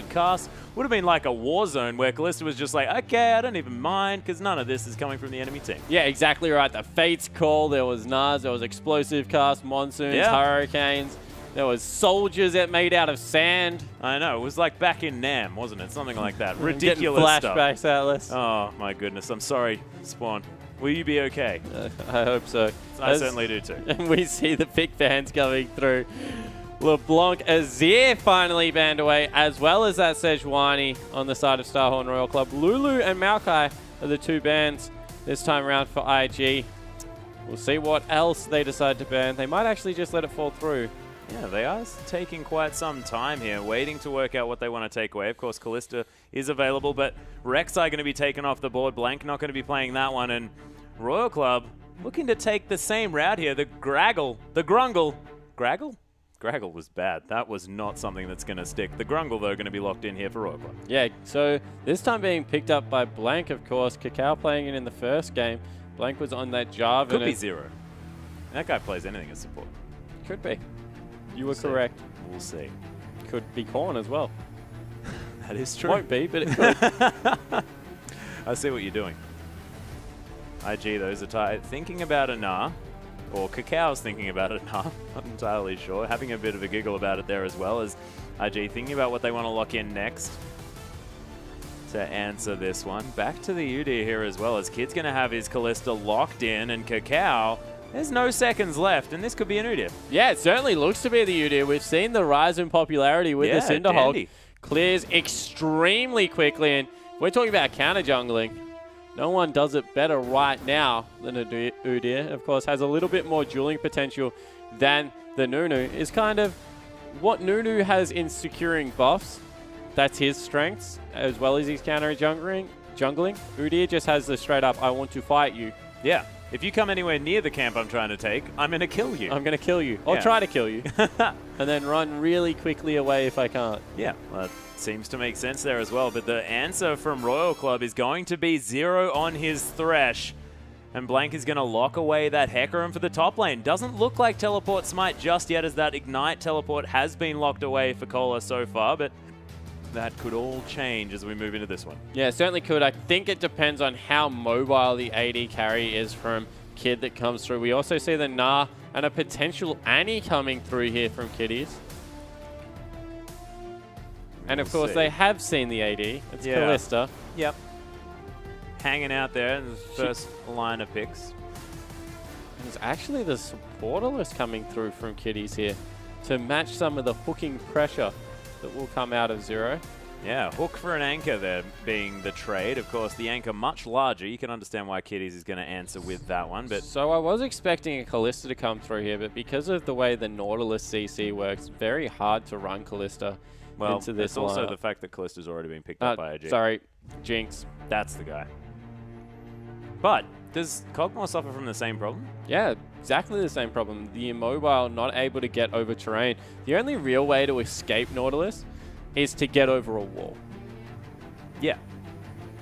cast. Would have been like a war zone where Kalista was just like, okay, I don't even mind because none of this is coming from the enemy team. Yeah, exactly right. The Fates call, there was Nas, there was explosive cast, monsoons, hurricanes. There was soldiers that made out of sand. I know. It was like back in Nam, wasn't it? Something like that. Ridiculous flashbacks, stuff. Atlas. Oh, my goodness. I'm sorry, Spawn. Will you be okay? I hope so. I certainly do too. And we see the big fans coming through. LeBlanc Azir finally banned away, as well as that Sejuani on the side of Starhorn Royal Club. Lulu and Maokai are the two bans this time around for IG. We'll see what else they decide to ban. They might actually just let it fall through. Yeah, they are taking quite some time here, waiting to work out what they want to take away. Of course, Kalista is available, but Rek'Sai going to be taken off the board. Blank not going to be playing that one, and Royal Club looking to take the same route here. The Graggle, the Grungle. Graggle? Graggle was bad. That was not something that's going to stick. The Grungle, though, going to be locked in here for Royal Club. Yeah, so this time being picked up by Blank, of course. Kakao playing it in the first game. Blank was on that Jarvan. Could be Zero. That guy plays anything as support. Could be. You were correct. We'll see. Could be Korn as well. That is true. Won't be, but it could. I see what you're doing. IG, those are thinking about a nah. Or Kakao's thinking about it nah. Not entirely sure. Having a bit of a giggle about it there as well as IG thinking about what they want to lock in next to answer this one. Back to the Udyr here as well, as Kid's going to have his Kalista locked in, and Kakao, there's no seconds left, and this could be an Udyr. Yeah, it certainly looks to be the Udyr. We've seen the rise in popularity with the Cinderhulk. Clears extremely quickly, and we're talking about counter jungling. No one does it better right now than a Udyr. Of course, has a little bit more dueling potential than the Nunu. Is kind of what Nunu has in securing buffs. That's his strengths, as well as his counter jungling. Udyr just has the straight up, I want to fight you. Yeah. If you come anywhere near the camp I'm trying to take, I'm going to kill you. I'm going to kill you. Or try to kill you. And then run really quickly away if I can't. Yeah, well, that seems to make sense there as well. But the answer from Royal Club is going to be Zero on his Thresh. And Blank is going to lock away that Hecarim for the top lane. Doesn't look like Teleport Smite just yet, as that Ignite Teleport has been locked away for Kola so far. But that could all change as we move into this one. Yeah, it certainly could. I think it depends on how mobile the AD carry is from Kid that comes through. We also see the Nah and a potential Annie coming through here from Kiddies. And of course, they have seen the AD. It's Kalista. Yep. Hanging out there in the first line of picks. And it's actually the supporterless coming through from Kiddies here to match some of the hooking pressure that will come out of Zero. Yeah, hook for an anchor there being the trade. Of course, the anchor much larger. You can understand why Kiddies is going to answer with that one. But so I was expecting a Kalista to come through here, but because of the way the Nautilus CC works, very hard to run Kalista into this it's also the fact that Kalista's already been picked up by IG. Sorry, Jinx. That's the guy. But does Kog'Maw suffer from the same problem? Yeah, exactly the same problem. The immobile not able to get over terrain. The only real way to escape Nautilus is to get over a wall. Yeah.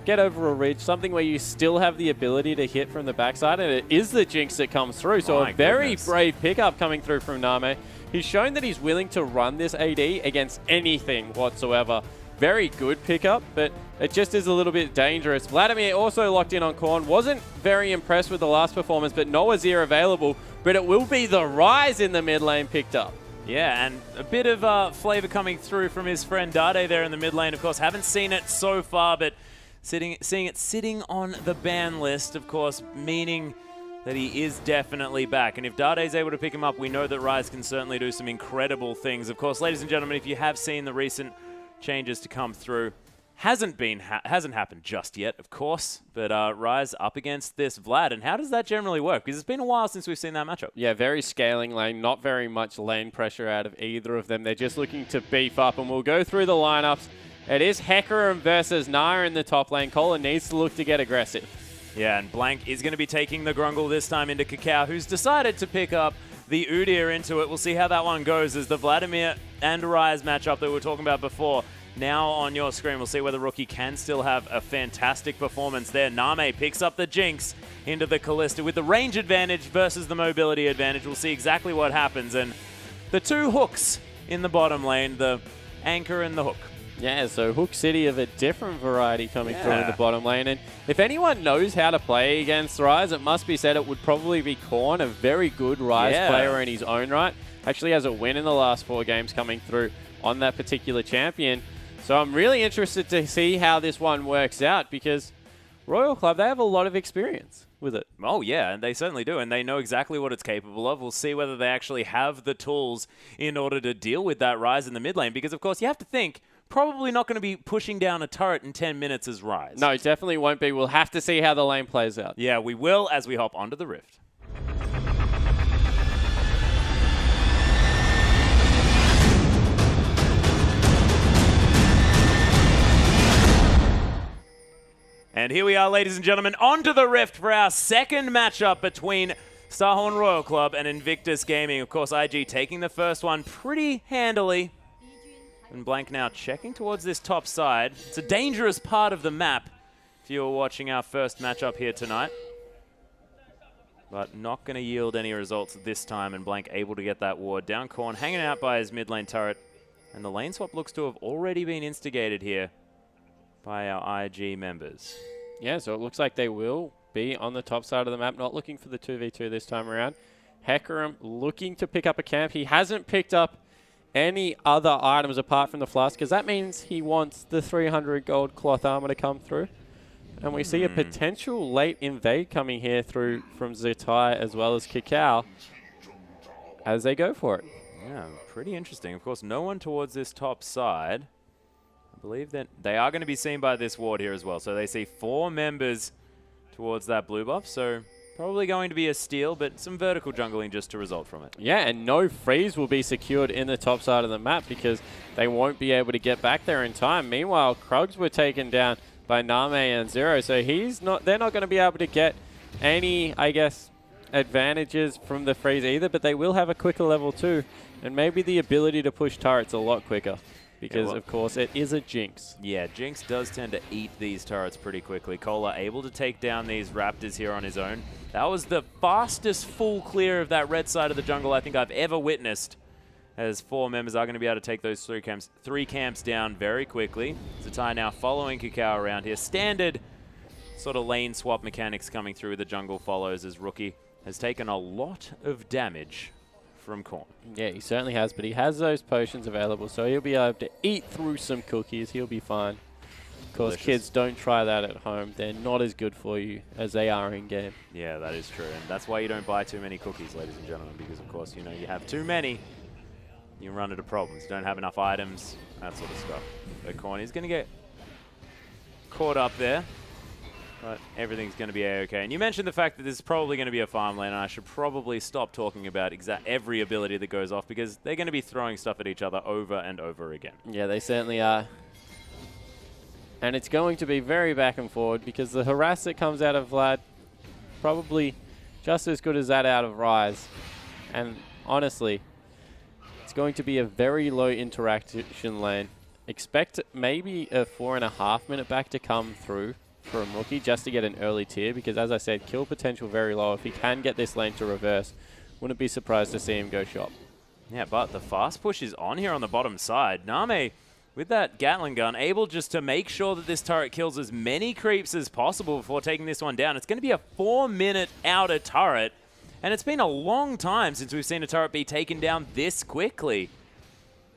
Get over a ridge, something where you still have the ability to hit from the backside, and it is the Jinx that comes through. So a very brave pickup coming through from Name. He's shown that he's willing to run this AD against anything whatsoever. Very good pickup, but it just is a little bit dangerous. Vladimir also locked in on Korn. Wasn't very impressed with the last performance, but no Azir available. But it will be the Rise in the mid lane picked up. Yeah, and a bit of flavor coming through from his friend Dade there in the mid lane. Of course, haven't seen it so far, but seeing it sitting on the ban list, of course, meaning that he is definitely back. And if Dade's able to pick him up, we know that Rise can certainly do some incredible things. Of course, ladies and gentlemen, if you have seen the recent changes to come through, hasn't happened just yet, of course, but Rise up against this Vlad. And how does that generally work? Because it's been a while since we've seen that matchup. Yeah, very scaling lane, not very much lane pressure out of either of them. They're just looking to beef up, and we'll go through the lineups. It is Hecarim versus Naya in the top lane. Colin needs to look to get aggressive. Yeah, and Blank is going to be taking the Grungle this time into Kakao, who's decided to pick up the Udyr into it. We'll see how that one goes as the Vladimir and Rise matchup that we were talking about before. Now on your screen, we'll see whether Rookie can still have a fantastic performance there. Name picks up the Jinx into the Kalista with the range advantage versus the mobility advantage. We'll see exactly what happens. And the two hooks in the bottom lane, the anchor and the hook. Yeah, so Hook City of a different variety coming through in the bottom lane. And if anyone knows how to play against Rise, it must be said it would probably be Korn, a very good Rise player in his own right. Actually has a win in the last 4 games coming through on that particular champion. So I'm really interested to see how this one works out because Royal Club, they have a lot of experience with it. Oh, yeah, and they certainly do, and they know exactly what it's capable of. We'll see whether they actually have the tools in order to deal with that Rise in the mid lane, because, of course, you have to think, probably not going to be pushing down a turret in 10 minutes as Rise. No, definitely won't be. We'll have to see how the lane plays out. Yeah, we will as we hop onto the Rift. And here we are, ladies and gentlemen, onto the Rift for our second matchup between Starhorn Royal Club and Invictus Gaming. Of course, IG taking the first one pretty handily. And Blank now checking towards this top side. It's a dangerous part of the map if you were watching our first matchup here tonight. But not going to yield any results this time, and Blank able to get that ward down. Korn hanging out by his mid lane turret. And the lane swap looks to have already been instigated here by our IG members. Yeah, so it looks like they will be on the top side of the map, not looking for the 2v2 this time around. Hecarim looking to pick up a camp. He hasn't picked up any other items apart from the flask, because that means he wants the 300 gold cloth armor to come through. And we see a potential late invade coming here through from Zetai as well as Kakao as they go for it. Yeah, pretty interesting. Of course, no one towards this top side. I believe that they are going to be seen by this ward here as well. So they see 4 members towards that blue buff. So probably going to be a steal, but some vertical jungling just to result from it. Yeah, and no freeze will be secured in the top side of the map because they won't be able to get back there in time. Meanwhile, Krugs were taken down by Name and Zero, so they're not going to be able to get any, I guess, advantages from the freeze either, but they will have a quicker level 2 and maybe the ability to push turrets a lot quicker. Because, of course, it is a Jinx. Yeah, Jinx does tend to eat these turrets pretty quickly. Cola able to take down these Raptors here on his own. That was the fastest full clear of that red side of the jungle I think I've ever witnessed, as 4 members are going to be able to take those 3 camps down very quickly. Zetai now following Kakao around here. Standard sort of lane swap mechanics coming through. The jungle follows as Rookie has taken a lot of damage from Korn. Yeah, he certainly has, but he has those potions available, so he'll be able to eat through some cookies. He'll be fine. Of course, kids, don't try that at home. They're not as good for you as they are in-game. Yeah, that is true, and that's why you don't buy too many cookies, ladies and gentlemen, because, of course, you know, you have too many, you run into problems. You don't have enough items, that sort of stuff. So Korn is going to get caught up there. But everything's going to be a-okay. And you mentioned the fact that this is probably going to be a farm lane, and I should probably stop talking about every ability that goes off, because they're going to be throwing stuff at each other over and over again. Yeah, they certainly are. And it's going to be very back and forward, because the harass that comes out of Vlad, probably just as good as that out of Rise. And honestly, it's going to be a very low interaction lane. Expect maybe a 4.5 minute back to come through from Rookie just to get an early tier, because as I said, kill potential very low. If he can get this lane to reverse, wouldn't be surprised to see him go shop. Yeah, but the fast push is on here on the bottom side. Name, with that Gatling gun, able just to make sure that this turret kills as many creeps as possible before taking this one down. It's going to be a 4-minute outer turret, and it's been a long time since we've seen a turret be taken down this quickly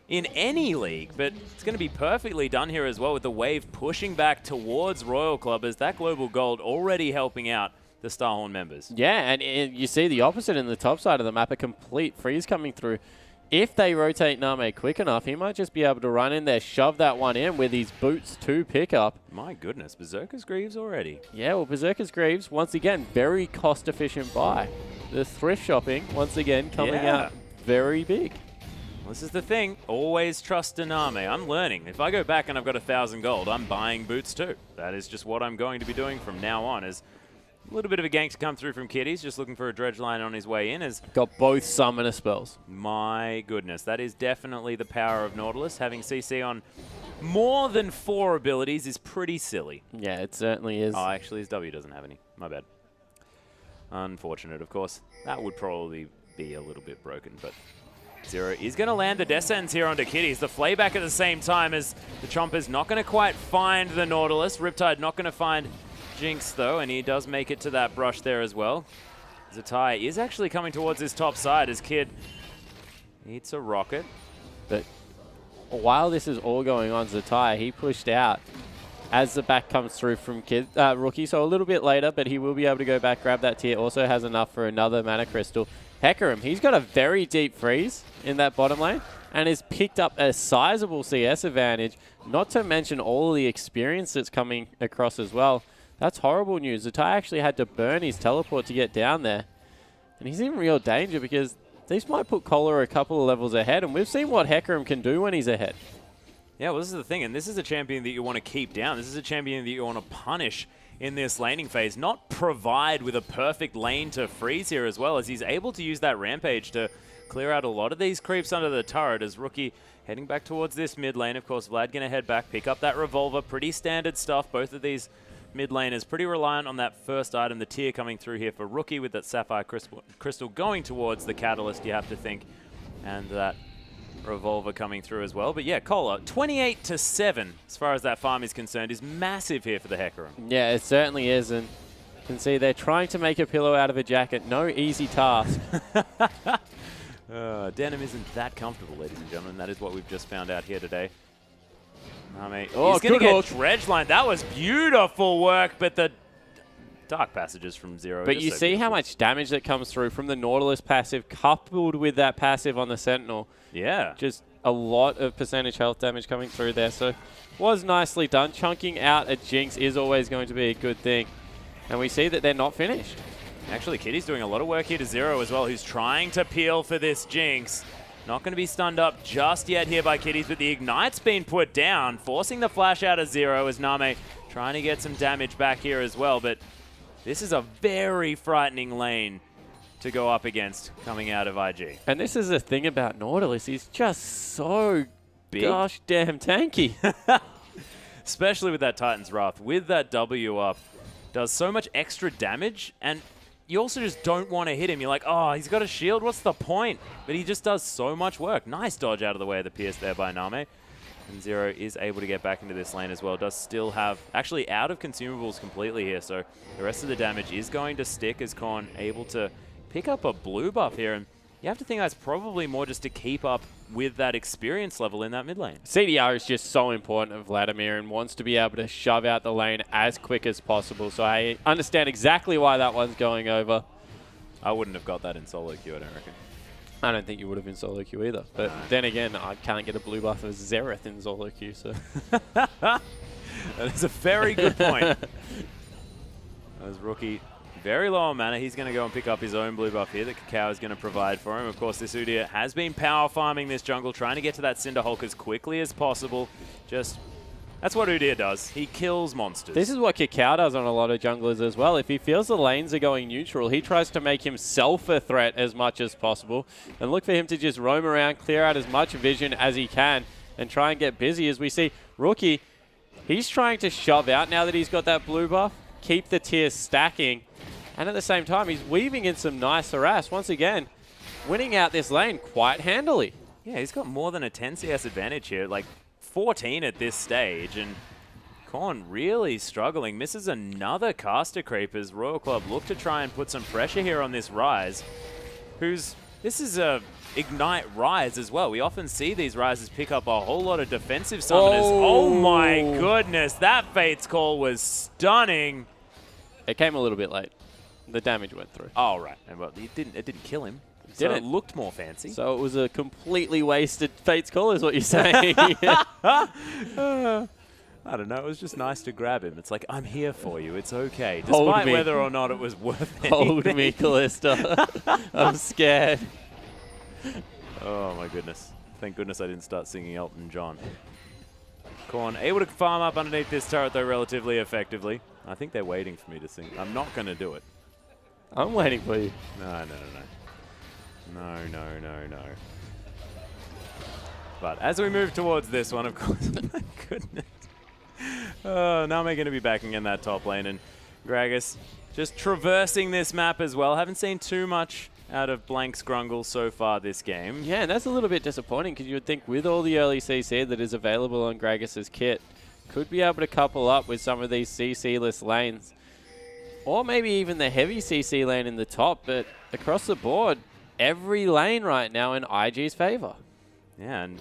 in any league, but it's going to be perfectly done here as well, with the wave pushing back towards Royal Club as that global gold already helping out the Starhorn members. Yeah, and you see the opposite in the top side of the map, a complete freeze coming through. If they rotate Name quick enough, he might just be able to run in there, shove that one in with his boots to pick up. My goodness, Berserker's Greaves already. Yeah, well, Berserker's Greaves, once again, very cost-efficient buy. The thrift shopping, once again, coming out very big. This is the thing. Always trust a Name. I'm learning. If I go back and I've got 1,000 gold, I'm buying boots too. That is just what I'm going to be doing from now on. As a little bit of a gank to come through from Kitties, just looking for a dredge line on his way in. As got both summoner spells. My goodness, that is definitely the power of Nautilus. Having CC on more than 4 abilities is pretty silly. Yeah, it certainly is. Oh, actually, his W doesn't have any. My bad. Unfortunate, of course. That would probably be a little bit broken, but Zero is going to land the death sentence here onto Kitties. The flayback at the same time as the Chompers not going to quite find the Nautilus. Riptide not going to find Jinx though, and he does make it to that brush there as well. Zatai is actually coming towards his top side as Kid eats a rocket. But while this is all going on, Zatai, he pushed out as the back comes through from Rookie. So a little bit later, but he will be able to go back, grab that tier. Also has enough for another Mana Crystal. Hecarim, he's got a very deep freeze in that bottom lane and has picked up a sizable CS advantage, not to mention all the experience that's coming across as well. That's horrible news. Zatai actually had to burn his teleport to get down there. And he's in real danger because these might put Kohler a couple of levels ahead, and we've seen what Hecarim can do when he's ahead. Yeah, well, this is the thing, and this is a champion that you want to keep down. This is a champion that you want to punish in this laning phase, not provide with a perfect lane to freeze here as well, as he's able to use that Rampage to clear out a lot of these creeps under the turret as Rookie heading back towards this mid lane. Of course, Vlad going to head back, pick up that Revolver. Pretty standard stuff. Both of these mid laners pretty reliant on that first item, the tier coming through here for Rookie with that Sapphire Crystal going towards the Catalyst, you have to think, and that Revolver coming through as well. But yeah, Kohler, 28-7 as far as that farm is concerned, is massive here for the Hecarim. Yeah, it certainly is, and you can see they're trying to make a pillow out of a jacket. No easy task. Denim isn't that comfortable, ladies and gentlemen. That is what we've just found out here today. Oh, he's going to get dredge line. That was beautiful work, but the Dark Passages from Zero. But you see beautiful. How much damage that comes through from the Nautilus passive coupled with that passive on the Sentinel. Yeah. Just a lot of percentage health damage coming through there. So was nicely done. Chunking out a Jinx is always going to be a good thing. And we see that they're not finished. Actually, Kitty's doing a lot of work here to Zero as well, who's trying to peel for this Jinx. Not going to be stunned up just yet here by Kitties, but the Ignite's been put down, forcing the flash out of Zero as Name trying to get some damage back here as well. But this is a very frightening lane to go up against coming out of IG. And this is the thing about Nautilus. He's just so big, gosh damn tanky. Especially with that Titan's Wrath. With that W up, does so much extra damage, and you also just don't want to hit him. You're like, oh, he's got a shield. What's the point? But he just does so much work. Nice dodge out of the way of the pierce there by Name. And Zero is able to get back into this lane as well. Does still have, actually out of consumables completely here. So the rest of the damage is going to stick as Korn able to pick up a blue buff here. And you have to think that's probably more just to keep up with that experience level in that mid lane. CDR is just so important of Vladimir and wants to be able to shove out the lane as quick as possible. So I understand exactly why that one's going over. I wouldn't have got that in solo queue, I don't reckon. I don't think you would have in solo queue either. But then again, I can't get a blue buff of Xerath in solo queue, so. That is a very good point. As Rookie very low on mana, he's going to go and pick up his own blue buff here that Kakao is going to provide for him. Of course, this Udyr has been power farming this jungle, trying to get to that Cinderhulk as quickly as possible. Just, that's what Udyr does. He kills monsters. This is what Kakao does on a lot of junglers as well. If he feels the lanes are going neutral, he tries to make himself a threat as much as possible and look for him to just roam around, clear out as much vision as he can and try and get busy. As we see Rookie, he's trying to shove out now that he's got that blue buff, keep the tiers stacking. And at the same time, he's weaving in some nice harass. Once again, winning out this lane quite handily. Yeah, he's got more than a 10 CS advantage here, like 14 at this stage. And Korn really struggling. Misses another caster creep as Royal Club look to try and put some pressure here on this Ryze. This is a Ignite Ryze as well. We often see these Ryzes pick up a whole lot of defensive summoners. Oh my goodness, that Fate's Call was stunning. It came a little bit late. The damage went through. Oh, right. And well, it didn't kill him. So it looked more fancy. So it was a completely wasted Fate's Call is what you're saying. I don't know. It was just nice to grab him. It's like, I'm here for you. It's okay. Despite whether or not it was worth it. Hold me, Callista. I'm scared. Oh, my goodness. Thank goodness I didn't start singing Elton John. Korn able to farm up underneath this turret, though, relatively effectively. I think they're waiting for me to sing. I'm not going to do it. I'm waiting for you. No. But as we move towards this one, of course, my goodness. Now we're going to be backing in that top lane. And Gragas just traversing this map as well. Haven't seen too much out of Blank's Grungle so far this game. Yeah, and that's a little bit disappointing because you would think with all the early CC that is available on Gragas's kit, could be able to couple up with some of these CC-less lanes. Or maybe even the heavy CC lane in the top, but across the board, every lane right now in IG's favor. Yeah, and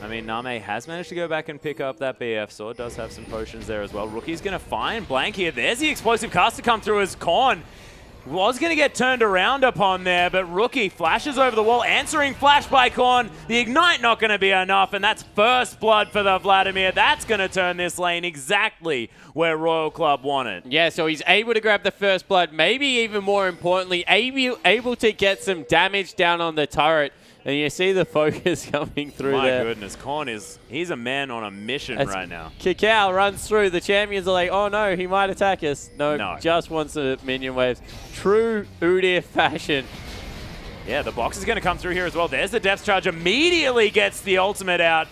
I mean, Name has managed to go back and pick up that BF sword. Does have some potions there as well. Rookie's going to find Blank here. There's the explosive cast to come through as Korn was going to get turned around upon there, but Rookie flashes over the wall, answering flash by Korn. The Ignite not going to be enough, and that's first blood for the Vladimir. That's going to turn this lane exactly where Royal Club wanted. Yeah, so he's able to grab the first blood, maybe even more importantly, able to get some damage down on the turret. And you see the focus coming through there. My goodness, Korn he's a man on a mission right now. Kakao runs through. The champions are like, oh no, he might attack us. No, just wants the minion waves. True Udyr fashion. Yeah, the box is going to come through here as well. There's the depth charge. Immediately gets the ultimate out.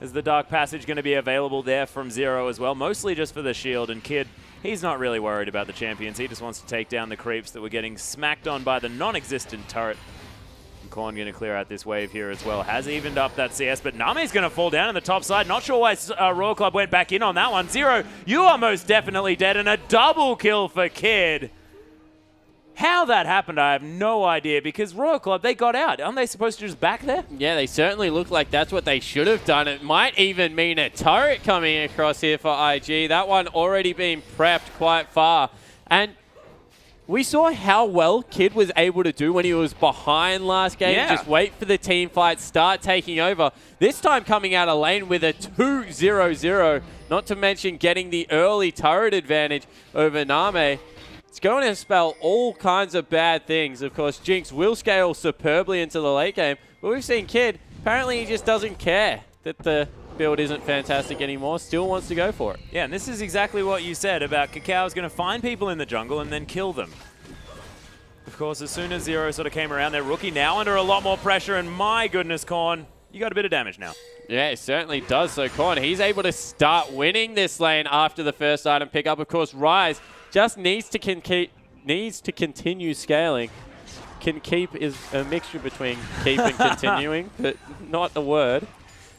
Is the Dark Passage going to be available there from Zero as well? Mostly just for the shield. And Kid, he's not really worried about the champions. He just wants to take down the creeps that were getting smacked on by the non-existent turret. Korn going to clear out this wave here as well. Has evened up that CS, but Name's going to fall down on the top side. Not sure why Royal Club went back in on that one. Zero, you are most definitely dead, and a double kill for Kid. How that happened, I have no idea, because Royal Club, they got out. Aren't they supposed to just back there? Yeah, they certainly look like that's what they should have done. It might even mean a turret coming across here for IG. That one already being prepped quite far. And we saw how well Kid was able to do when he was behind last game. Yeah. Just wait for the team fight, start taking over. This time coming out of lane with a 2-0-0, not to mention getting the early turret advantage over Name. It's going to spell all kinds of bad things. Of course, Jinx will scale superbly into the late game, but we've seen Kid, apparently he just doesn't care that the build isn't fantastic anymore, still wants to go for it. Yeah, and this is exactly what you said about Kakao is going to find people in the jungle and then kill them. Of course, as soon as Zero sort of came around there, Rookie now under a lot more pressure, and my goodness, Korn, you got a bit of damage now. Yeah, it certainly does. So Korn, he's able to start winning this lane after the first item pickup. Of course, Rise just needs to continue scaling. Can keep is a mixture between keep and continuing, but not the word.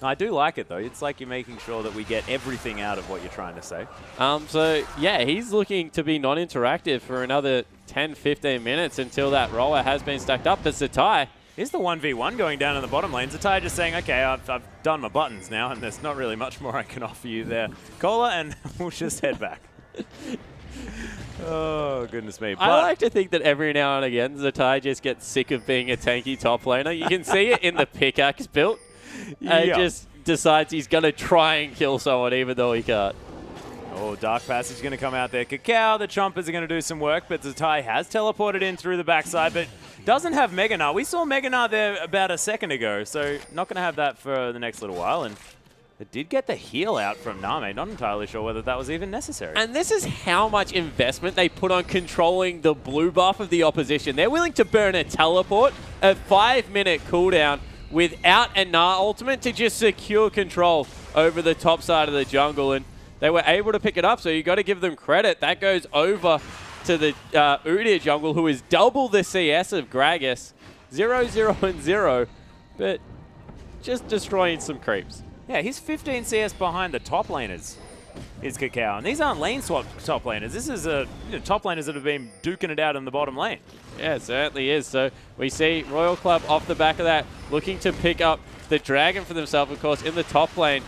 I do like it, though. It's like you're making sure that we get everything out of what you're trying to say. So, yeah, he's looking to be non-interactive for another 10, 15 minutes until that roller has been stacked up. But Zatai is the 1v1 going down in the bottom lane. Zatai just saying, okay, I've done my buttons now, and there's not really much more I can offer you there. Cola, and we'll just head back. Oh, goodness me. But I like to think that every now and again, Zatai just gets sick of being a tanky top laner. You can see it in the pickaxe build. And just decides he's going to try and kill someone even though he can't. Oh, Dark Passage going to come out there. Kakao, the Chompers are going to do some work, but Zatai has teleported in through the backside, but doesn't have Mega Gnar. We saw Mega Gnar there about a second ago, so not going to have that for the next little while. And it did get the heal out from Name. Not entirely sure whether that was even necessary. And this is how much investment they put on controlling the blue buff of the opposition. They're willing to burn a teleport, a 5-minute cooldown, without a Gnar ultimate to just secure control over the top side of the jungle. And they were able to pick it up, so you got to give them credit. That goes over to the Udyr jungle, who is double the CS of Gragas. 0-0-0, but just destroying some creeps. Yeah, he's 15 CS behind the top laners, is Kakao. And these aren't lane swap top laners. This is top laners that have been duking it out in the bottom lane. Yeah, it certainly is. So we see Royal Club off the back of that, looking to pick up the Dragon for themselves, of course, in the top lane.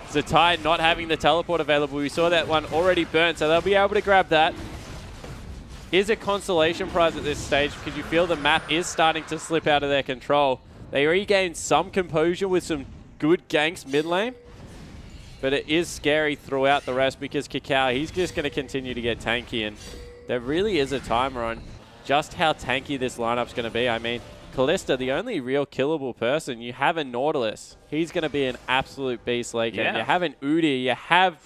Zatai not having the teleport available. We saw that one already burnt, so they'll be able to grab that. Is a consolation prize at this stage because you feel the map is starting to slip out of their control. They regained some composure with some good ganks mid lane, but it is scary throughout the rest because Kakao, he's just going to continue to get tanky, and there really is a timer on just how tanky this lineup's going to be. I mean, Kalista, the only real killable person, you have a Nautilus. He's going to be an absolute beast late game. You have an Udyr, you have,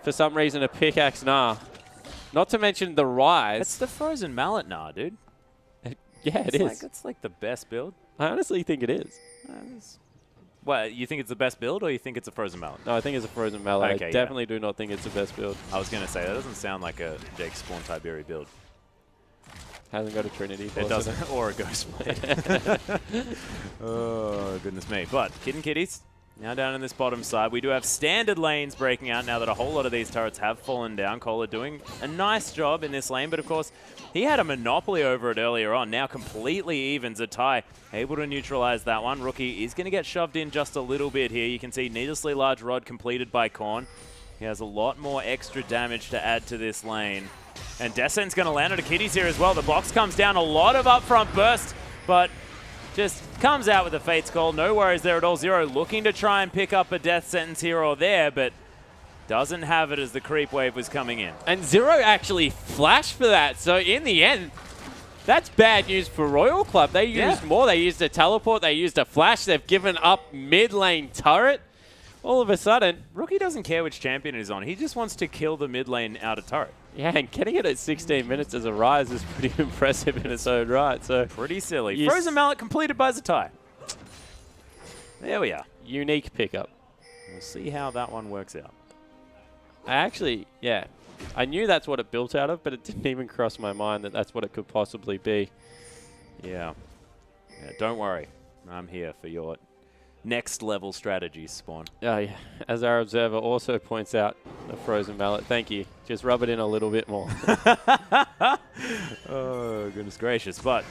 for some reason, a Pickaxe Gnar. Not to mention the Rise. It's the Frozen Mallet Gnar, dude. Yeah, it is. It's like the best build. I honestly think it is. Well, you think it's the best build, or you think it's a Frozen Mallet? No, I think it's a Frozen Mallet. Okay, I definitely do not think it's the best build. I was going to say, that doesn't sound like a Jake Spawn Tiberi build. Hasn't got a Trinity. It doesn't, or a Ghost Blade. Oh, goodness me. But Kid and Kitties, now down in this bottom side. We do have standard lanes breaking out now that a whole lot of these turrets have fallen down. Kohler doing a nice job in this lane, but of course, he had a monopoly over it earlier on. Now completely evens a tie. Able to neutralize that one. Rookie is going to get shoved in just a little bit here. You can see needlessly large rod completed by Korn. He has a lot more extra damage to add to this lane. And Descent's going to land on a Kitties here as well. The box comes down, a lot of upfront burst, but just comes out with a Fate's Call. No worries there at all. Zero looking to try and pick up a death sentence here or there, but doesn't have it as the creep wave was coming in. And Zero actually flashed for that. So in the end, that's bad news for Royal Club. They used more. They used a teleport. They used a flash. They've given up mid lane turret. All of a sudden, Rookie doesn't care which champion it is on. He just wants to kill the mid lane outer turret. Yeah, and getting it at 16 minutes as a Rise is pretty impressive in its own right. So pretty silly. Frozen Mallet completed by Zatai. There we are. Unique pickup. We'll see how that one works out. I knew that's what it built out of, but it didn't even cross my mind that that's what it could possibly be. Yeah, don't worry. I'm here for your next level strategies, Spawn. Oh, yeah. As our observer also points out, the Frozen Mallet. Thank you. Just rub it in a little bit more. Oh, goodness gracious. But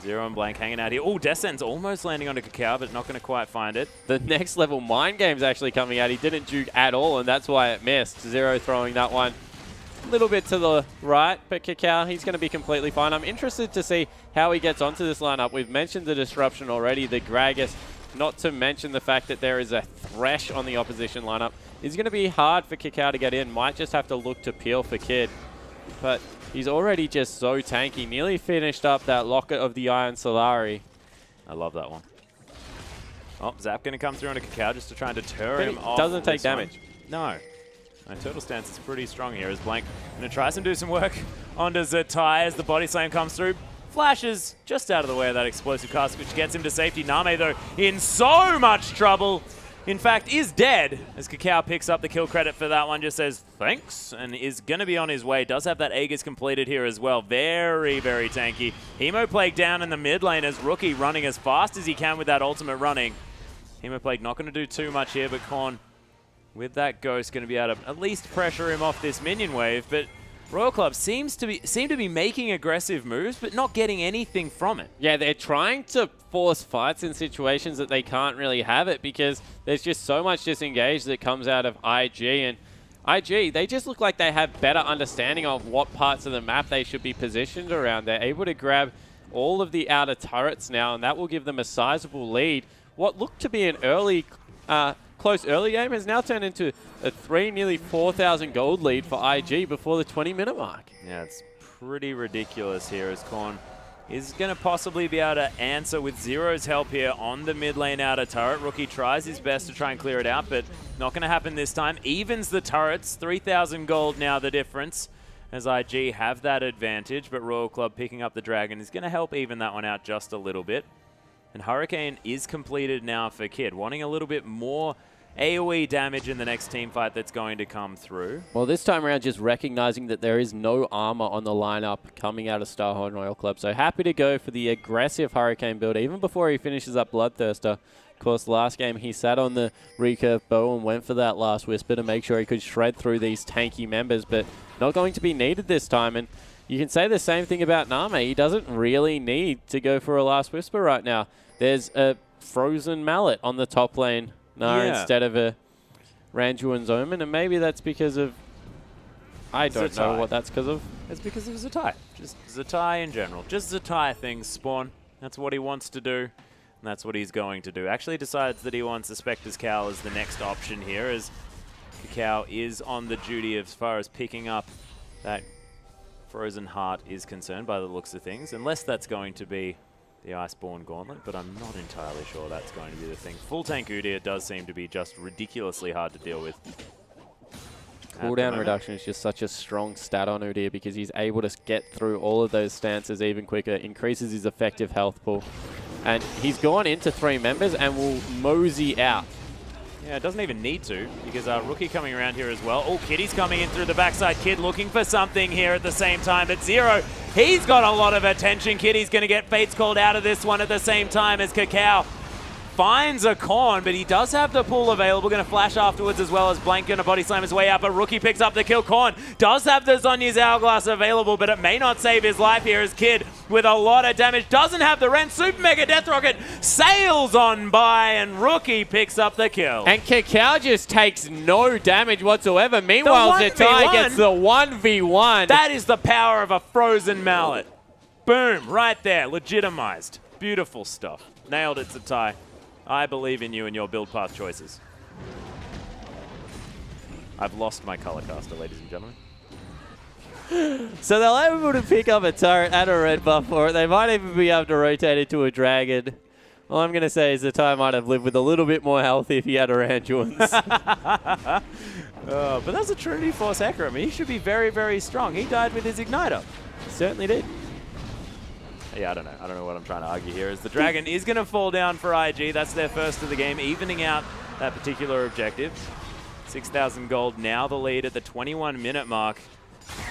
Zero and Blank hanging out here. Oh, Descent's almost landing on a Cacao, but not going to quite find it. The next level Mind Game's actually coming out. He didn't juke at all, and that's why it missed. Zero throwing that one a little bit to the right, but Cacao, he's going to be completely fine. I'm interested to see how he gets onto this lineup. We've mentioned the disruption already, the Gragas, not to mention the fact that there is a Thresh on the opposition lineup. It's going to be hard for Cacao to get in. Might just have to look to peel for Kid. But he's already just so tanky. Nearly finished up that Locket of the Iron Solari. I love that one. Oh, Zap going to come through on a Cacao just to try and deter him off. Doesn't take damage. No. My Turtle stance is pretty strong here as Blank going to try to do some work onto Zatai as the body slam comes through. Flashes just out of the way of that explosive cast, which gets him to safety. Name, though, in so much trouble. In fact, is dead as Cacao picks up the kill credit for that one. Just says thanks and is going to be on his way. Does have that Aegis completed here as well. Very, very tanky. Hemoplague down in the mid lane as Rookie running as fast as he can with that ultimate running. Hemoplague not going to do too much here, but Korn with that Ghost going to be able to at least pressure him off this minion wave. But Royal Club seem to be making aggressive moves, but not getting anything from it. Yeah, they're trying to force fights in situations that they can't really have it because there's just so much disengage that comes out of IG. And IG, they just look like they have better understanding of what parts of the map they should be positioned around. They're able to grab all of the outer turrets now, and that will give them a sizable lead. What looked to be an close early game has now turned into a nearly 4,000 gold lead for IG before the 20-minute mark. Yeah, it's pretty ridiculous here as Korn is going to possibly be able to answer with Zero's help here on the mid lane outer turret. Rookie tries his best to try and clear it out, but not going to happen this time. Evens the turrets, 3,000 gold now the difference as IG have that advantage, but Royal Club picking up the Dragon is going to help even that one out just a little bit. And Hurricane is completed now for Kid, wanting a little bit more AoE damage in the next team fight that's going to come through. Well, this time around, just recognizing that there is no armor on the lineup coming out of Starhorn Royal Club. So happy to go for the aggressive Hurricane build, even before he finishes up Bloodthirster. Of course, last game, he sat on the recurve bow and went for that last Whisper to make sure he could shred through these tanky members, but not going to be needed this time. And you can say the same thing about Name. He doesn't really need to go for a last Whisper right now. There's a Frozen Mallet on the top lane instead of a Randuin's Omen, and maybe that's because of... I don't know what that's because of. It's because of Zatai. Just Zatai in general. Just Zatai things, Spawn. That's what he wants to do, and that's what he's going to do. Actually decides that he wants the Spectre's Cowl as the next option here, as Cacao is on the duty as far as picking up that Frozen Heart is concerned by the looks of things, unless that's going to be the Iceborne Gauntlet, but I'm not entirely sure that's going to be the thing. Full tank Udyr does seem to be just ridiculously hard to deal with. Cooldown reduction is just such a strong stat on Udyr because he's able to get through all of those stances even quicker, increases his effective health pool. And he's gone into 3 members and will mosey out. Yeah, it doesn't even need to, because Rookie coming around here as well. Oh, Kitty's coming in through the backside. Kid looking for something here at the same time, but Zero He's got a lot of attention. Kitty's going to get Fates called out of this one at the same time as Kakao finds a Korn, but he does have the pull available. Going to flash afterwards as well as Blank going to body slam his way up. But Rookie picks up the kill. Korn does have the Zhonya's Hourglass available, but it may not save his life here as Kid with a lot of damage. Doesn't have the Rend. Super Mega Death Rocket sails on by, and Rookie picks up the kill. And Kakao just takes no damage whatsoever. Meanwhile, Zatai gets the 1v1. That is the power of a frozen mallet. Boom, right there, legitimized. Beautiful stuff. Nailed it, Zatai. I believe in you and your build path choices. I've lost my color caster, ladies and gentlemen. So they'll be able to pick up a turret and a red buff for it. They might even be able to rotate it to a dragon. All I'm going to say is the time might have lived with a little bit more health if he had a Randuin's. But that's a Trinity Force Hacker. I mean, he should be very, very strong. He died with his Igniter. Certainly did. Yeah, I don't know. I don't know what I'm trying to argue here. As the Dragon is going to fall down for IG. That's their first of the game, evening out that particular objective. 6,000 gold, now the lead at the 21-minute mark.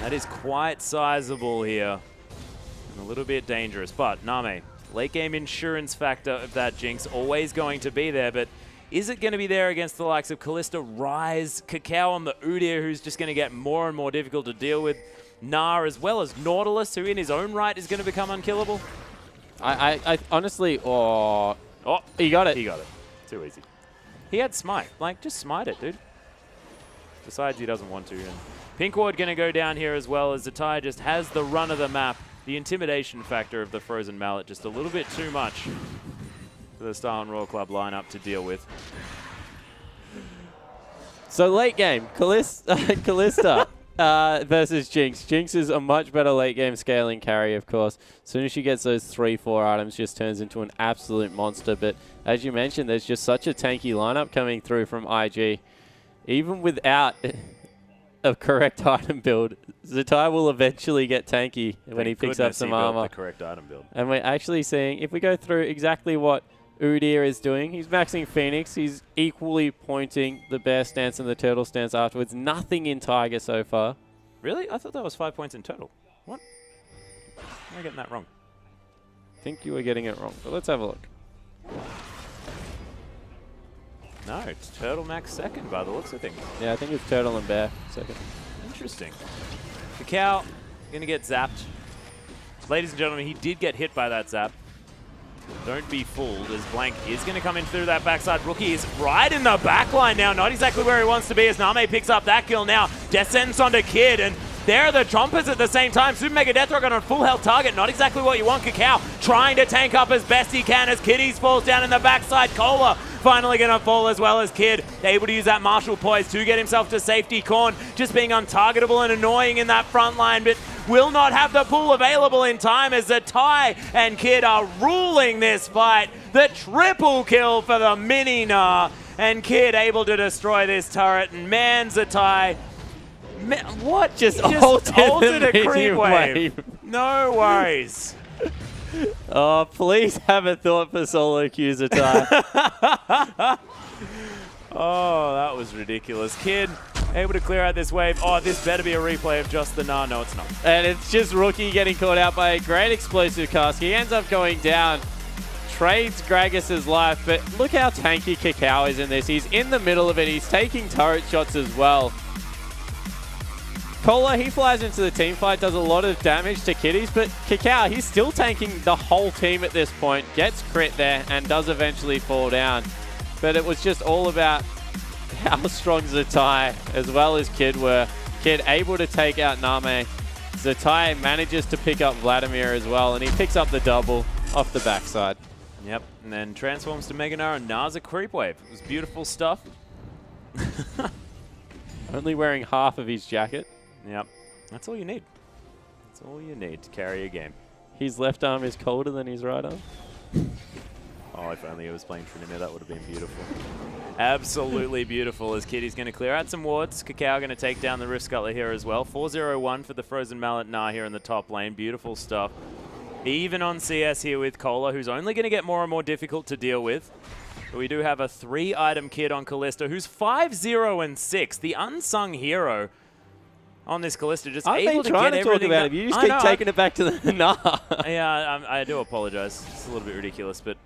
That is quite sizable here. And a little bit dangerous. But Name, late game insurance factor of that Jinx, always going to be there. But is it going to be there against the likes of Kalista, Ryze, Kakao on the Udyr, who's just going to get more and more difficult to deal with? Gnar, as well as Nautilus, who in his own right is going to become unkillable? I honestly... Oh, he got it. He got it. Too easy. He had Smite. Like, just smite it, dude. Besides, he doesn't want to. And Pink Ward going to go down here as well, as Zatai just has the run of the map. The intimidation factor of the Frozen Mallet just a little bit too much for the Star and Royal Club lineup to deal with. So late game, Kalista. Versus Jinx. Jinx is a much better late game scaling carry, of course. As soon as she gets those 3-4 items, just turns into an absolute monster. But as you mentioned, there's just such a tanky lineup coming through from IG. Even without a correct item build, Zatai will eventually get tanky when he picks up some armor. The correct item build. And we're actually seeing, if we go through exactly what Udyr is doing, he's maxing Phoenix. He's equally pointing the bear stance and the turtle stance afterwards. Nothing in Tiger so far. Really? I thought that was 5 points in total. What? Am I getting that wrong? I think you were getting it wrong, but let's have a look. No, it's Turtle Max second by the looks of things. Yeah, I think it's Turtle and Bear second. Interesting. Kakao going to get zapped. Ladies and gentlemen, he did get hit by that zap. Don't be fooled, as Blank is going to come in through that backside. Rookie is right in the back line now. Not exactly where he wants to be, as Name picks up that kill now. Death sentence onto Kid, and there are the Chompers at the same time. Super Mega Death Rocket on full health target. Not exactly what you want. Kakao trying to tank up as best he can as Kitties falls down in the backside. Cola finally going to fall as well as Kid. Able to use that Martial Poise to get himself to safety. Korn just being untargetable and annoying in that front line, but will not have the pull available in time as Zatai and Kid are ruling this fight. The triple kill for the mini Gnar, and Kid able to destroy this turret. And man, Zatai, what? Just altered a creep wave. No worries. Oh, please have a thought for solo queue, Zatai. Oh, that was ridiculous. Kid able to clear out this wave. Oh, this better be a replay of just the Gnar. No, it's not. And it's just Rookie getting caught out by a great explosive cast. He ends up going down, trades Gragas's life, but look how tanky Kakao is in this. He's in the middle of it. He's taking turret shots as well. Cola, he flies into the team fight, does a lot of damage to Kitties, but Kakao, he's still tanking the whole team at this point, gets crit there, and does eventually fall down. But it was just all about how strong Zatai as well as Kid were. Kid able to take out Name. Zatai manages to pick up Vladimir as well, and he picks up the double off the backside. Yep, and then transforms to Mega Gnar and Gnar's a creep wave. It was beautiful stuff. Only wearing half of his jacket. Yep, that's all you need. That's all you need to carry a game. His left arm is colder than his right arm. Oh, if only he was playing Trinimir, that would have been beautiful. Absolutely beautiful, as Kitty's going to clear out some wards. Kakao going to take down the Rift Scuttler here as well. 4-0-1 for the Frozen Mallet Gnar here in the top lane. Beautiful stuff. Even on CS here with Cola, who's only going to get more and more difficult to deal with. But we do have a 3-item kid on Kalista, who's 5-0-6, the unsung hero. on this Callista, just I've able been to trying get to talk everything about it. You just keep taking it back to the nah. Yeah, I do apologize. It's a little bit ridiculous, but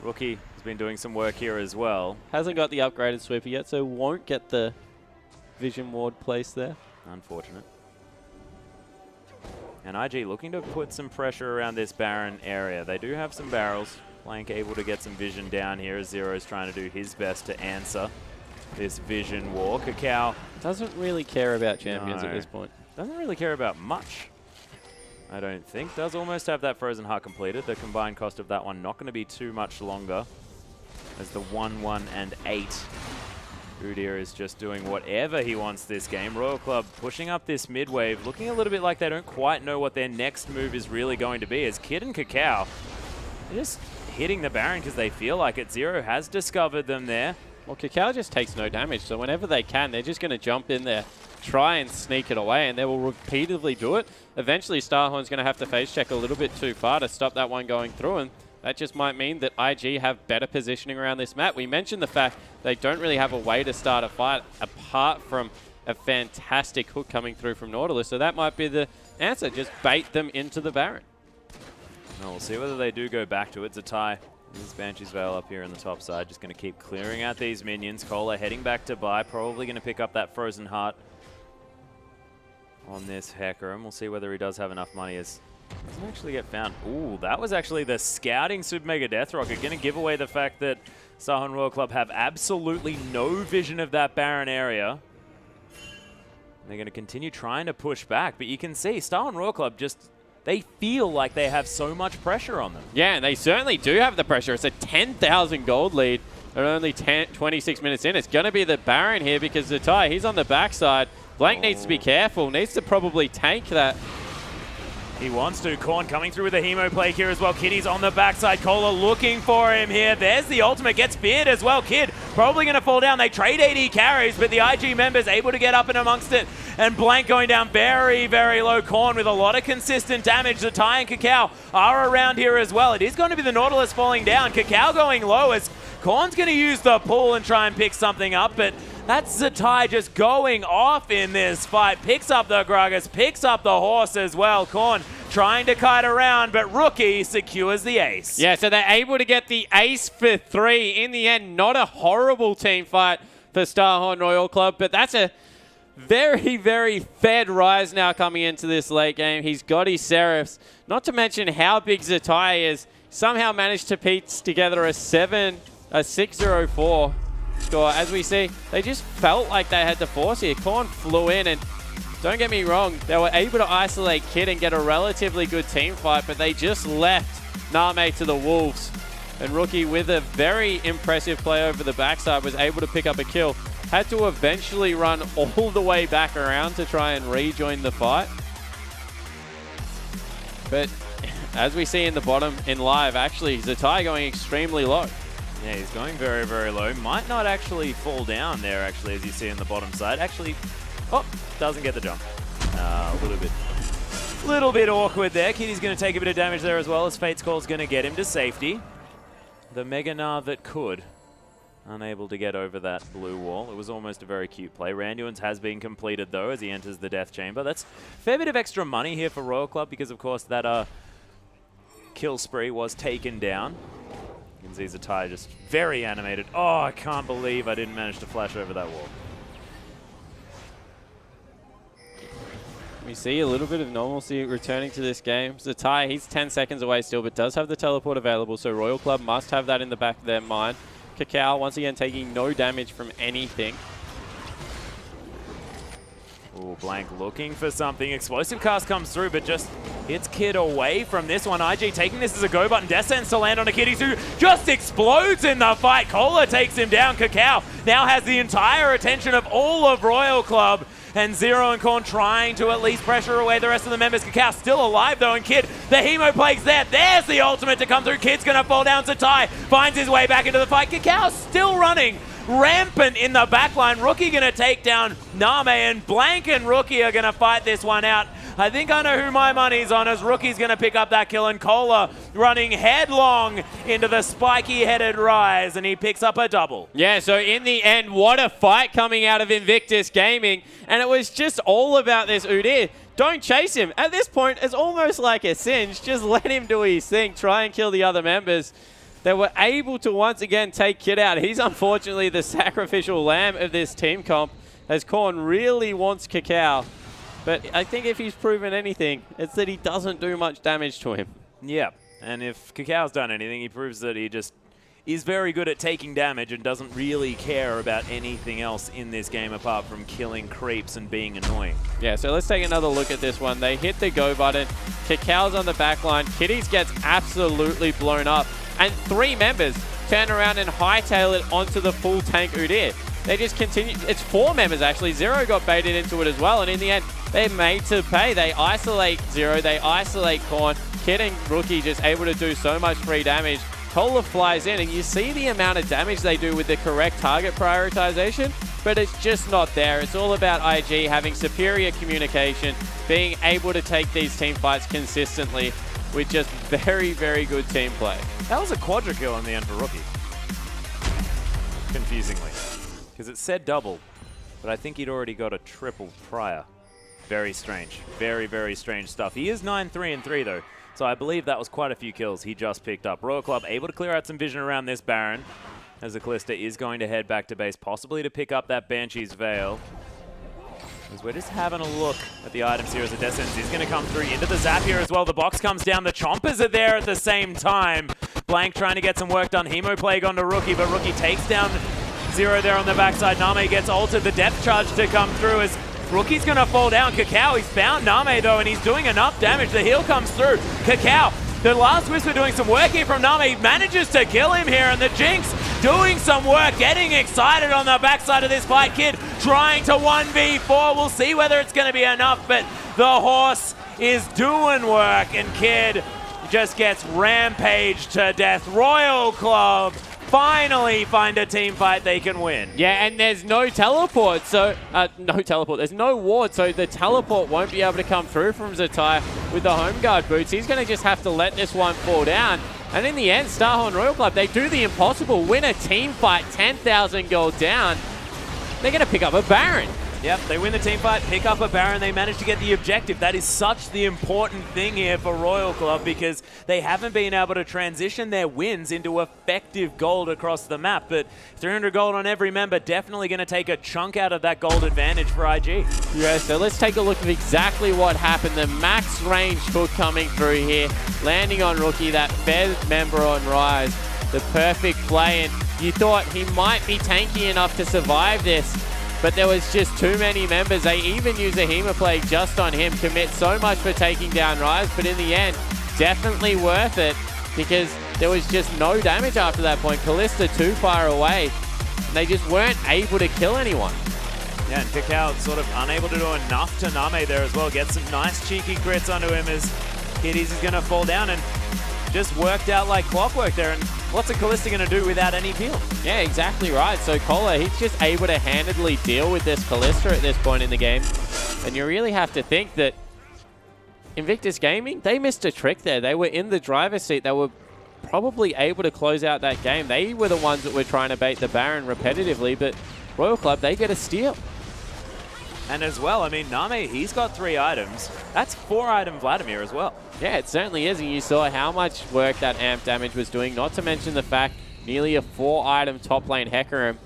Rookie has been doing some work here as well. Hasn't got the upgraded sweeper yet, so won't get the vision ward placed there. Unfortunate. And IG looking to put some pressure around this Baron area. They do have some barrels. Blank able to get some vision down here as Zero's trying to do his best to answer this vision war. Kakao doesn't really care about champions at this point. Doesn't really care about much, I don't think. Does almost have that Frozen Heart completed. The combined cost of that one not going to be too much longer as the 1-1 and 8. Udyr is just doing whatever he wants this game. Royal Club pushing up this mid wave, looking a little bit like they don't quite know what their next move is really going to be, as Kid and Kakao are just hitting the Baron because they feel like it. Zero has discovered them there. Well, Kakao just takes no damage, so whenever they can, they're just going to jump in there, try and sneak it away, and they will repeatedly do it. Eventually, Starhorn's going to have to face check a little bit too far to stop that one going through, and that just might mean that IG have better positioning around this map. We mentioned the fact they don't really have a way to start a fight apart from a fantastic hook coming through from Nautilus, so that might be the answer. Just bait them into the Baron. Well, we'll see whether they do go back to it. Zatai, this is Banshee's Veil up here on the top side, just going to keep clearing out these minions. Cola heading back to buy, probably going to pick up that Frozen Heart on this Hecarim. We'll see whether he does have enough money as doesn't actually get found. Ooh, that was actually the scouting Super Mega Death Rocket. Going to give away the fact that Starhorn Royal Club have absolutely no vision of that Baron area. They're going to continue trying to push back, but you can see Starhorn Royal Club just, they feel like they have so much pressure on them. Yeah, and they certainly do have the pressure. It's a 10,000 gold lead at only 26 minutes in. It's going to be the Baron here because Zatai, he's on the backside. Blank needs to be careful, needs to probably tank that. He wants to. Korn coming through with a Hemo Plague here as well. Kitty's on the backside. Cola looking for him here. There's the ultimate. Gets speared as well. Kid probably going to fall down. They trade AD carries, but the IG members able to get up and amongst it. And Blank going down very, very low. Korn with a lot of consistent damage. Zatai and Kakao are around here as well. It is going to be the Nautilus falling down. Kakao going low as Korn's going to use the pull and try and pick something up, but that's Zatai just going off in this fight. Picks up the Gragas, picks up the horse as well. Korn trying to kite around, but Rookie secures the ace. Yeah, so they're able to get the ace for 3. In the end, not a horrible team fight for Starhorn Royal Club, but that's a very, very fed Rise now coming into this late game. He's got his Seraphs. Not to mention how big Zatai is. Somehow managed to piece together a 6-0-4 score. As we see, they just felt like they had to force here. Korn flew in, and don't get me wrong, they were able to isolate Kid and get a relatively good team fight, but they just left Name to the Wolves. And Rookie, with a very impressive play over the backside, was able to pick up a kill. Had to eventually run all the way back around to try and rejoin the fight. But as we see in the bottom in live, actually, Zatai going extremely low. Yeah, he's going very, very low. Might not actually fall down there, actually, as you see in the bottom side. Actually, oh, doesn't get the jump. A little bit awkward there. Kitty's going to take a bit of damage there as well, as Fate's Call's going to get him to safety. The Mega Gnar that could. Unable to get over that blue wall. It was almost a very cute play. Randuin's has been completed, though, as he enters the Death Chamber. That's a fair bit of extra money here for Royal Club, because, of course, that kill spree was taken down. You can see Zatai just very animated. Oh, I can't believe I didn't manage to flash over that wall. We see a little bit of normalcy returning to this game. Zatai, he's 10 seconds away still, but does have the teleport available, so Royal Club must have that in the back of their mind. Kakao, once again, taking no damage from anything. Ooh, Blank looking for something. Explosive cast comes through, but just hits Kid away from this one. IG taking this as a go button. Death Sentence to land on a Kitty who just explodes in the fight. Cola takes him down. Kakao now has the entire attention of all of Royal Club. And Zero and Korn trying to at least pressure away the rest of the members. Kakao still alive though, and Kid, the Hemo Plague's there. There's the ultimate to come through. Kid's gonna fall down. Zatai finds his way back into the fight. Kakao still running rampant in the backline. Rookie gonna take down Name, and Blank and Rookie are gonna fight this one out. I think I know who my money's on, as Rookie's going to pick up that kill, and Cola running headlong into the spiky-headed Rise, and he picks up a double. Yeah, so in the end, what a fight coming out of Invictus Gaming, and it was just all about this Udyr. Don't chase him. At this point, it's almost like a cinch. Just let him do his thing, try and kill the other members. They were able to once again take Kid out. He's unfortunately the sacrificial lamb of this team comp, as Korn really wants Kakao. But I think if he's proven anything, it's that he doesn't do much damage to him. Yeah, and if Kakao's done anything, he proves that he just is very good at taking damage and doesn't really care about anything else in this game apart from killing creeps and being annoying. Yeah, so let's take another look at this one. They hit the go button. Kakao's on the back line. Kitties gets absolutely blown up. And 3 members turn around and hightail it onto the full tank Udyr. They just continue. It's 4 members, actually. Zero got baited into it as well. And in the end, they're made to pay. They isolate Zero. They isolate Korn. Kid and Rookie just able to do so much free damage. Cola flies in, and you see the amount of damage they do with the correct target prioritization, but it's just not there. It's all about IG having superior communication, being able to take these team fights consistently with just very, very good team play. That was a quadra kill in the end for Rookie. Confusingly. Because it said double, but I think he'd already got a triple prior. Very strange. Very, very strange stuff. He is 9-3-3 though. So I believe that was quite a few kills he just picked up. Royal Club able to clear out some vision around this Baron, as the Callista is going to head back to base, possibly to pick up that Banshee's Veil. As we're just having a look at the items here as the Descendants is going to come through into the Zap here as well. The box comes down. The Chompers are there at the same time. Blank trying to get some work done. Hemo Plague onto Rookie, but Rookie takes down Zero there on the backside. Name gets ulted. The depth charge to come through as Rookie's going to fall down. Kakao, he's found Name though, and he's doing enough damage. The heal comes through. Kakao, the last Whisper doing some work here from Name. He manages to kill him here, and the Jinx doing some work, getting excited on the backside of this fight. Kid trying to 1v4. We'll see whether it's going to be enough, but the horse is doing work, and Kid just gets rampaged to death. Royal Club finally find a team fight they can win. Yeah, and there's no teleport, so there's no ward, so the teleport won't be able to come through from Zatai with the home guard boots. He's going to just have to let this one fall down. And in the end, Starhorn Royal Club, they do the impossible, win a team fight, 10,000 gold down. They're going to pick up a Baron. Yep, they win the team fight, pick up a Baron, they manage to get the objective. That is such the important thing here for Royal Club, because they haven't been able to transition their wins into effective gold across the map. But 300 gold on every member, definitely going to take a chunk out of that gold advantage for IG. Yeah, so let's take a look at exactly what happened. The max range hook coming through here, landing on Rookie, that Fez member on Rise. The perfect play, and you thought he might be tanky enough to survive this, but there was just too many members. They even use a Hemoplague just on him, commit so much for taking down Rise, but in the end, definitely worth it, because there was just no damage after that point. Callista too far away, and they just weren't able to kill anyone. Yeah, and Kakao sort of unable to do enough to Name there as well. Gets some nice cheeky crits onto him as Kitties is going to fall down, and just worked out like clockwork there. And what's a Callista going to do without any peel? Yeah, exactly right. So Cola, he's just able to handedly deal with this Callista at this point in the game. And you really have to think that Invictus Gaming, they missed a trick there. They were in the driver's seat. They were probably able to close out that game. They were the ones that were trying to bait the Baron repetitively, but Royal Club, they get a steal. And as well, I mean, Name, he's got 3 items. That's 4-item Vladimir as well. Yeah, it certainly is, and you saw how much work that amp damage was doing, not to mention the fact nearly a 4-item top lane Hecarim.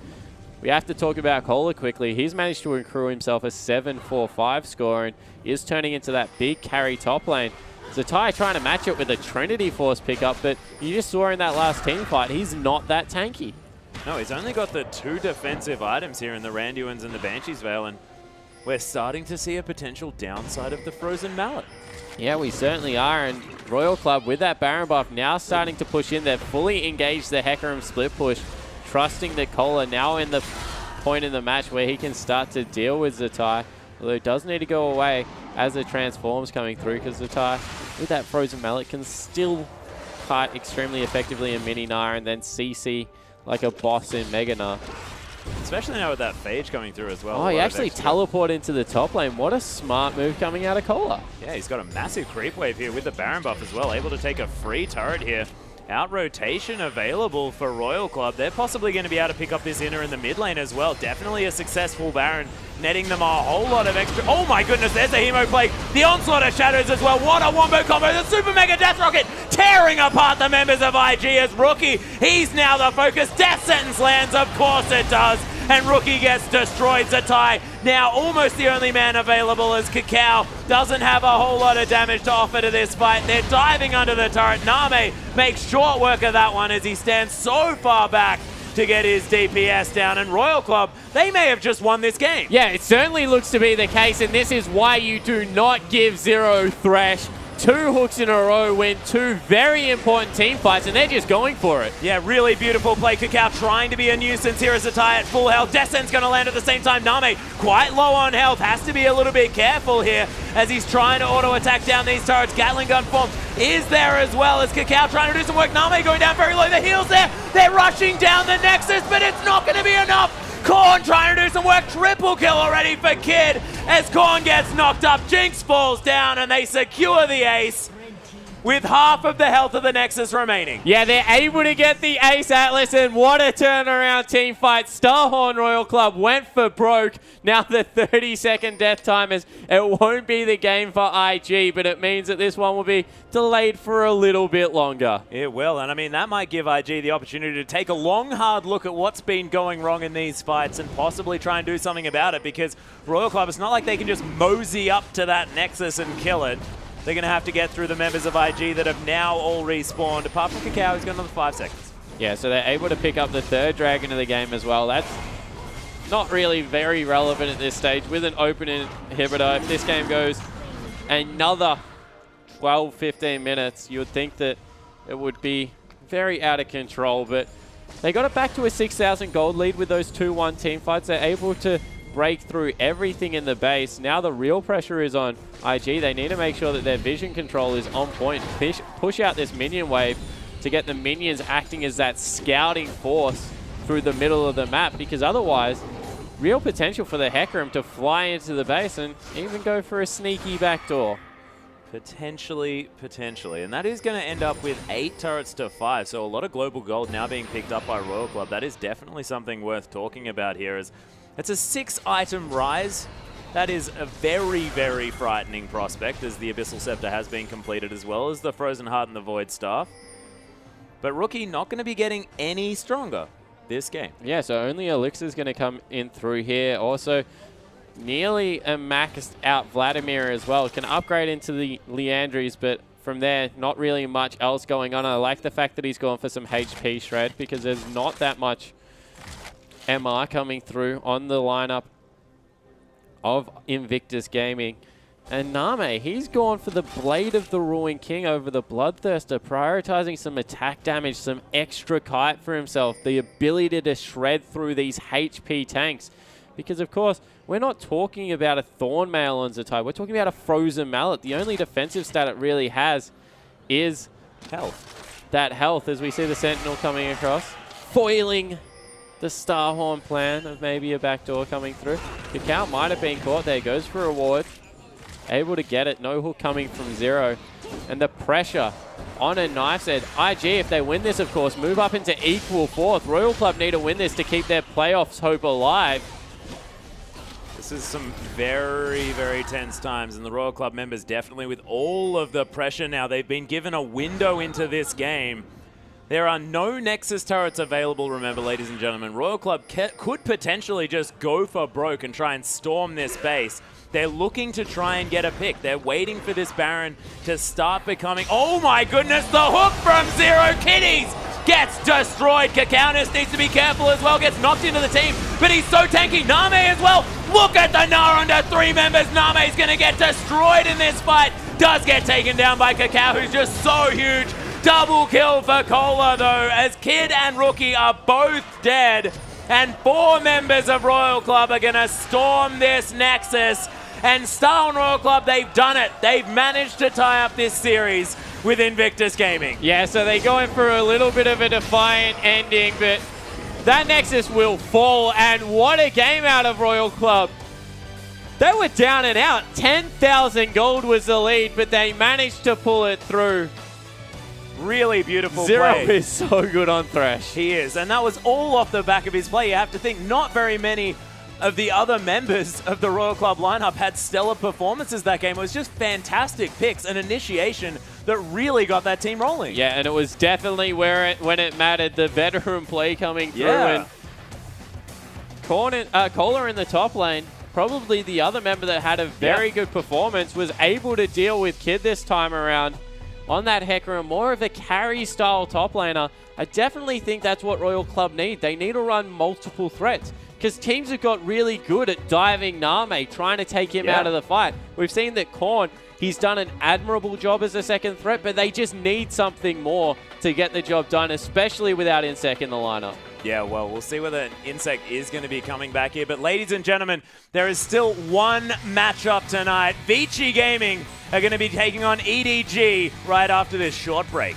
We have to talk about Cola quickly. He's managed to accrue himself a 7-4-5 score and is turning into that big carry top lane. Zatai trying to match it with a Trinity Force pickup, but you just saw in that last team fight, he's not that tanky. No, he's only got the 2 defensive items here in the Randuins and the Banshee's Veil, and we're starting to see a potential downside of the Frozen Mallet. Yeah, we certainly are, and Royal Club with that Baron buff now starting to push in. They've fully engaged the Hecarim split push, trusting that Cola now in the point in the match where he can start to deal with Zatai, although it does need to go away as the transforms coming through, because Zatai with that Frozen Mallet can still fight extremely effectively in Mini Gnar and then CC like a boss in Mega Gnar. Especially now with that phage coming through as well. Oh, he actually teleported into the top lane. What a smart move coming out of Cola. Yeah, he's got a massive creep wave here with the Baron buff as well. Able to take a free turret here. Out rotation available for Royal Club. They're possibly going to be able to pick up this inner in the mid lane as well. Definitely a successful Baron, netting them a whole lot of extra. Oh my goodness, there's a Hemo Plague. The Onslaught of Shadows as well. What a wombo combo. The Super Mega Death Rocket tearing apart the members of IG as Rookie. He's now the focus. Death Sentence lands, of course it does. And Rookie gets destroyed. Zatai now almost the only man available as Kakao doesn't have a whole lot of damage to offer to this fight. They're diving under the turret. Name makes short work of that one as he stands so far back to get his DPS down. And Royal Club, they may have just won this game. Yeah, it certainly looks to be the case, and this is why you do not give Zero Thresh 2 hooks in a row, win 2 very important team fights, and they're just going for it. Yeah, really beautiful play. Kakao trying to be a nuisance here as Zatai at full health. Descent's going to land at the same time. Name quite low on health. Has to be a little bit careful here as he's trying to auto-attack down these turrets. Gatling gun form is there as well as Kakao trying to do some work. Name going down very low. The heal's there. They're rushing down the Nexus, but it's not going to be enough. Korn trying to do some work. Triple kill already for Kid as Korn gets knocked up. Jinx falls down and they secure the ace with half of the health of the Nexus remaining. Yeah, they're able to get the ace, Atlas, and what a turnaround team fight. Starhorn Royal Club went for broke. Now the 30-second death timers. It won't be the game for IG, but it means that this one will be delayed for a little bit longer. It will, and I mean, that might give IG the opportunity to take a long, hard look at what's been going wrong in these fights and possibly try and do something about it, because Royal Club, it's not like they can just mosey up to that Nexus and kill it. They're going to have to get through the members of IG that have now all respawned, apart from Kakao, who's got another 5 seconds. Yeah, so they're able to pick up the 3rd dragon of the game as well. That's not really very relevant at this stage with an open inhibitor. If this game goes another 12, 15 minutes, you would think that it would be very out of control, but they got it back to a 6,000 gold lead with those 2-1 team fights. They're able to break through everything in the base. Now the real pressure is on IG. They need to make sure that their vision control is on point. Push out this minion wave to get the minions acting as that scouting force through the middle of the map, because otherwise, real potential for the Hecarim to fly into the base and even go for a sneaky backdoor. Potentially. And that is going to end up with 8 turrets to 5. So a lot of global gold now being picked up by Royal Club. That is definitely something worth talking about here. As it's a 6-item rise. That is a very, very frightening prospect, as the Abyssal Scepter has been completed, as well as the Frozen Heart and the Void Staff. But Rookie not going to be getting any stronger this game. Yeah, so only Elixir's going to come in through here. Also, nearly a maxed out Vladimir as well. Can upgrade into the Leandries, but from there, not really much else going on. I like the fact that he's gone for some HP shred, because there's not that much MR coming through on the lineup of Invictus Gaming. And Name, he's gone for the Blade of the Ruined King over the Bloodthirster, prioritizing some attack damage, some extra kite for himself, the ability to shred through these HP tanks. Because, of course, we're not talking about a Thorn Mail on Zatai. We're talking about a Frozen Mallet. The only defensive stat it really has is health. That health, as we see the Sentinel coming across, foiling the Starhorn plan of maybe a backdoor coming through. Kakao might have been caught there. Goes for a ward. Able to get it. No hook coming from Zero. And the pressure on a knife's edge. IG, if they win this, of course, move up into equal 4th. Royal Club need to win this to keep their playoffs hope alive. This is some very, very tense times, and the Royal Club members definitely with all of the pressure now. They've been given a window into this game. There are no Nexus turrets available, remember, ladies and gentlemen. Royal Club could potentially just go for broke and try and storm this base. They're looking to try and get a pick. They're waiting for this Baron to start becoming... Oh my goodness, the hook from Zero Kitties gets destroyed. Kakao needs to be careful as well, gets knocked into the team, but he's so tanky. Name as well. Look at the Gnar under 3 members. Name's going to get destroyed in this fight. Does get taken down by Kakao, who's just so huge. Double kill for Cola, though, as Kid and Rookie are both dead. And 4 members of Royal Club are going to storm this Nexus. And Star and Royal Club, they've done it. They've managed to tie up this series with Invictus Gaming. Yeah, so they're going for a little bit of a defiant ending, but That Nexus will fall, and what a game out of Royal Club. They were down and out. 10,000 gold was the lead, but they managed to pull it through. Really beautiful Zero play. is so good on Thresh. He is, and that was all off the back of his play. You have to think not very many of the other members of the Royal Club lineup had stellar performances that game. It was just fantastic picks, an initiation that really got that team rolling. Yeah, and it was definitely when it mattered. The veteran play coming through, Yeah. and Kohler in the top lane, probably the other member that had a very good performance, was able to deal with Kid this time around on that Hecarim, more of a carry-style top laner. I definitely think that's what Royal Club need. They need to run multiple threats, because teams have got really good at diving Name, trying to take him out of the fight. We've seen that Korn, he's done an admirable job as a second threat, but they just need something more to get the job done, especially without Insec in the lineup. Yeah, well, we'll see whether Insec is going to be coming back here. But ladies and gentlemen, there is still one matchup tonight. Vici Gaming are going to be taking on EDG right after this short break.